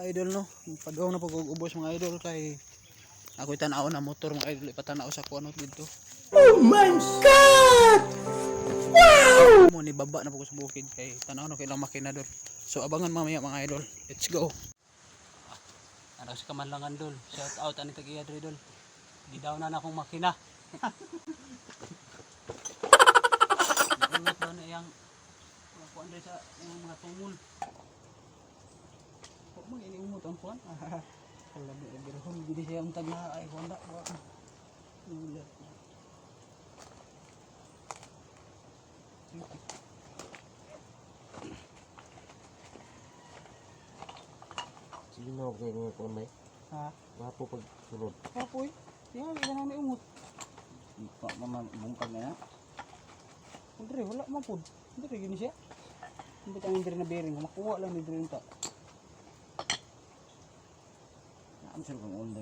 idol no. Padung na pag-ubos mga idol kay ako'y tanaw na motor mga idol ipatanaw sa kuno dito. Oh my god. Wow! Mo ni baba na po sa bukid kay tanaw na kailang makinador. So abangan mamaya mga idol. Let's go. Ano si Kamanlangan dol. Shout out ani tagiya dre dol. Di daw na akong makina. Ingat daw na yang kuan dre sa mga tungol. Kung mo ini umot ang kuan. Kalau berhum jadi saya untag na ay Honda. Ulat. Sino kayo mga kuwan ba? Ha? Wapo pag sunod. Kapoy. Yan ilan na umot. Ipa naman bungkag na yan. Andre wala man pud. Andre gini siya. Hindi tayo dire na bearing, makuha lang ni dire ta. Naam sir kung onda yan.